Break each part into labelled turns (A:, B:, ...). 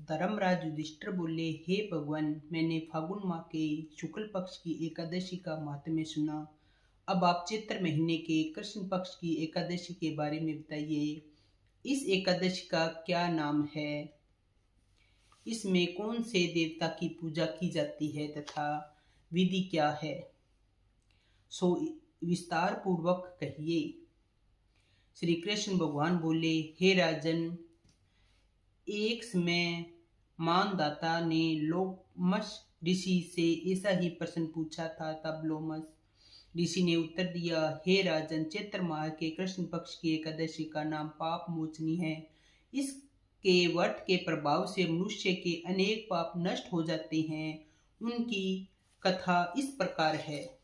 A: धर्मराज युधिष्ठिर बोले, हे भगवान, मैंने फागुन माह के शुक्ल पक्ष की एकादशी का माहात्म्य सुना। अब आप चैत्र महीने के कृष्ण पक्ष की एकादशी के बारे में बताइए। इस एकादशी का क्या नाम है? इसमें कौन से देवता की पूजा की जाती है तथा विधि क्या है? सो विस्तार पूर्वक कहिए। श्री कृष्ण भगवान बोले, हे राजन, एक समय मानदाता ने लोमश ऋषि से ऐसा ही प्रश्न पूछा था। तब लोमश ऋषि ने उत्तर दिया, हे राजन, चैत्र माह के कृष्ण पक्ष की एकादशी का नाम पाप मोचनी है। इसके व्रत के प्रभाव से मनुष्य के अनेक पाप नष्ट हो जाते हैं। उनकी कथा इस प्रकार है।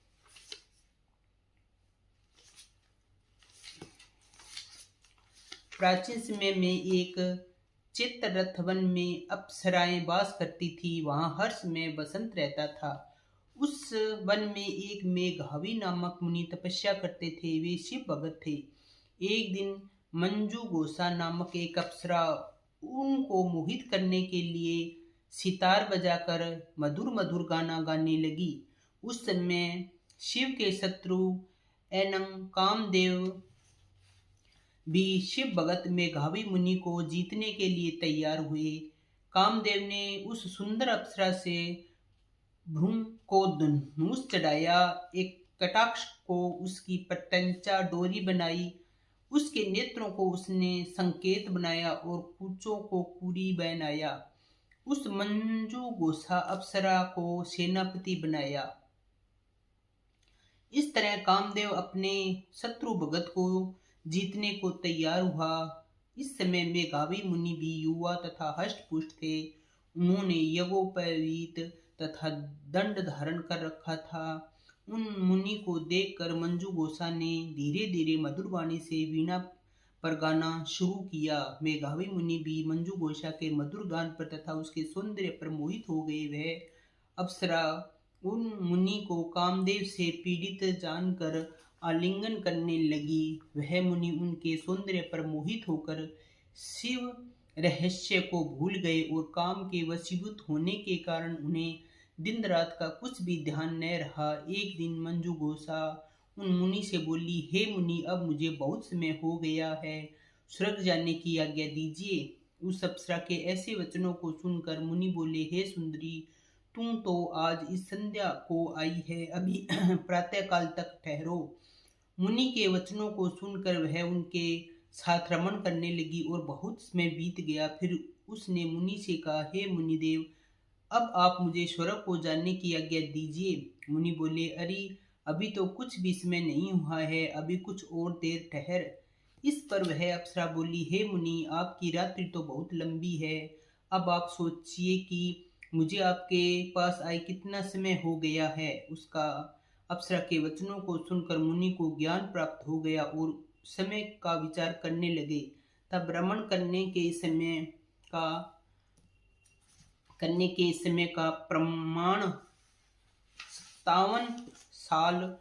A: प्राचीन समय में एक चित्ररथ वन में अप्सराएं वास करती थी। वहां हर समय बसंत रहता था। उस वन में एक मेघावी नामक मुनि तपस्या करते थे। वे शिव भगत थे। एक दिन मंजू गोसा नामक एक अप्सरा उनको मोहित करने के लिए सितार बजाकर मधुर मधुर गाना गाने लगी। उस समय शिव के शत्रु एवं कामदेव भी शिव भगत मेघावी मुनि को जीतने के लिए तैयार हुए। कामदेव ने उस सुंदर अप्सरा से भ्रूम को धनुष चढ़ाया, एक कटाक्ष को उसकी प्रत्यंचा डोरी बनाई, उसके नेत्रों को उसने संकेत बनाया और कूचों को कुरी बनाया। उस मंजू गोसा अप्सरा को सेनापति बनाया। इस तरह कामदेव अपने शत्रु भगत को जीतने को तैयार हुआ। इस समय मेघावी मुनि भी युवा तथा हष्ट-पुष्ट थे। उन्होंने यज्ञोपवीत तथा दंड धारण कर रखा था। उन मुनि को देखकर मंजू गोसा ने धीरे धीरे मधुर वाणी से वीणा पर गाना शुरू किया। मेघावी मुनि भी मंजू गोसा के मधुर गान पर तथा उसके सौंदर्य पर मोहित हो गए। वह अप्सरा उन मुनि को कामदेव से पीड़ित जानकर आलिंगन करने लगी। वह मुनि उनके सौंदर्य पर मोहित होकर शिव रहस्य को भूल गए और काम के वशीभूत होने के कारण उन्हें दिन रात का कुछ भी ध्यान न रहा। एक दिन मंजू गोसा उन मुनि से बोली, हे मुनि, अब मुझे बहुत समय हो गया है, स्वर्ग जाने की आज्ञा दीजिए। उस अप्सरा के ऐसे वचनों को सुनकर मुनि बोले, हे सुंदरी, तुम तो आज इस संध्या को आई है, अभी प्रातःकाल तक ठहरो। मुनि के वचनों को सुनकर वह उनके साथ रमण करने लगी और बहुत समय बीत गया। फिर उसने मुनि से कहा, हे मुनिदेव, अब आप मुझे स्वर्ग को जाने की आज्ञा दीजिए। मुनि बोले, अरे, अभी तो कुछ भी समय नहीं हुआ है, अभी कुछ और देर ठहर। इस पर वह अप्सरा बोली, हे मुनि, आपकी रात्रि तो बहुत लंबी है। अब आप सोचिए कि मुझे आपके पास आए कितना समय हो गया है। उसका अप्सरा के वचनों को सुनकर मुनि को ज्ञान प्राप्त हो गया और समय का विचार करने लगे। तब भ्रमण करने के समय का प्रमाण 57 साल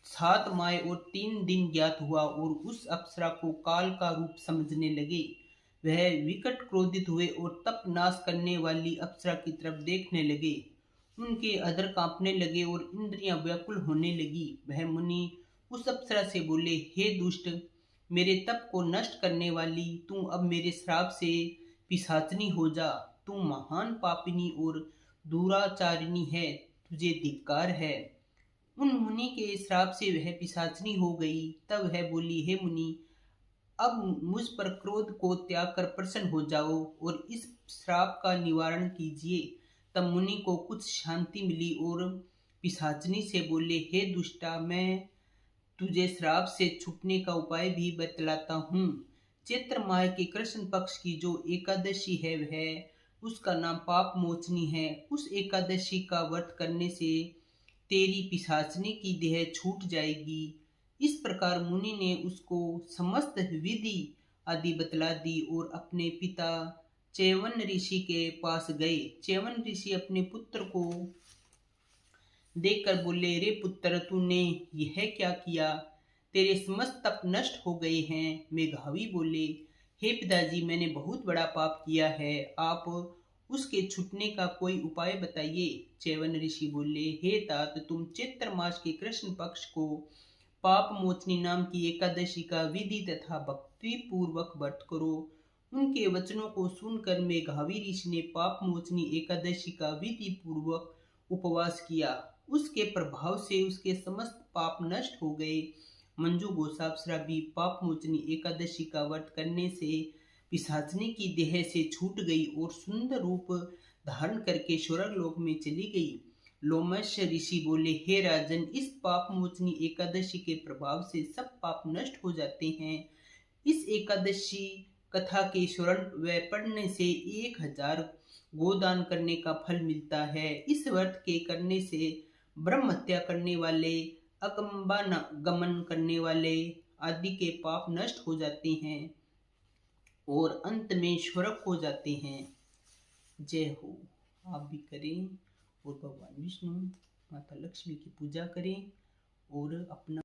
A: 7 माह और 3 दिन ज्ञात हुआ और उस अप्सरा को काल का रूप समझने लगे। वह विकट क्रोधित हुए और तप नाश करने वाली अप्सरा की तरफ देखने लगे। उनके अधर कांपने लगे और इंद्रियां व्याकुल होने लगी। वह मुनि उस अप्सरा से बोले, हे दुष्ट, मेरे तप को नष्ट करने वाली, तू अब मेरे श्राप से पिशाचनी हो जा। तू महान पापिनी और दुराचारिणी है, तुझे धिक्कार है। उन मुनि के श्राप से वह पिशाचनी हो गई। तब वह बोली, हे मुनि, अब मुझ पर क्रोध को त्याग कर प्रसन्न हो जाओ और इस श्राप का निवारण कीजिए। तब मुनि को कुछ शांति मिली और पिशाचनी से बोले, हे दुष्टा, मैं तुझे श्राप से छूटने का उपाय भी बतलाता हूँ। चैत्र माह के कृष्ण पक्ष की जो एकादशी है, वह उसका नाम पाप मोचनी है। उस एकादशी का व्रत करने से तेरी पिशाचनी की देह छूट जाएगी। इस प्रकार मुनि ने उसको समस्त विधि आदि बतला दी और अपने पिता च्यवन ऋषि के पास गए। च्यवन ऋषि अपने पुत्र को देखकर बोले, रे पुत्र, तूने यह क्या किया? तेरे समस्त तप नष्ट हो गए हैं। मेघावी बोले, हे पिताजी, मैंने बहुत बड़ा पाप किया है। आप उसके छूटने का कोई उपाय बताइए। च्यवन ऋषि बोले, हे तात, तुम चैत्र मास के कृष्ण पक्ष को पाप मोचनी नाम की एकादशी का विधि तथा भक्ति पूर्वक व्रत करो। उनके वचनों को सुनकर मेघावी ऋषि ने पाप मोचनी एकादशी का विधि पूर्वक उपवास किया। उसके प्रभाव से उसके समस्त पाप नष्ट हो गए। मंजू गोसाप्सरा भी पाप मोचनी एकादशी का व्रत करने से पिशाचनी की देह से छूट गई और सुंदर रूप धारण करके स्वर्गलोक में चली गई। लोमश ऋषि बोले, हे राजन, इस पाप मोचनी एकादशी के प्रभाव से सब पाप नष्ट हो जाते हैं। इस एकादशी कथा के स्मरण व पढ़ने से 1000 गोदान करने का फल मिलता है। इस व्रत के करने से ब्रह्म हत्या करने वाले, गमन करने वाले आदि के पाप नष्ट हो जाते हैं और अंत में स्वर्ग हो जाते हैं। जय हो। आप भी करें और भगवान विष्णु, माता लक्ष्मी की पूजा करें और अपना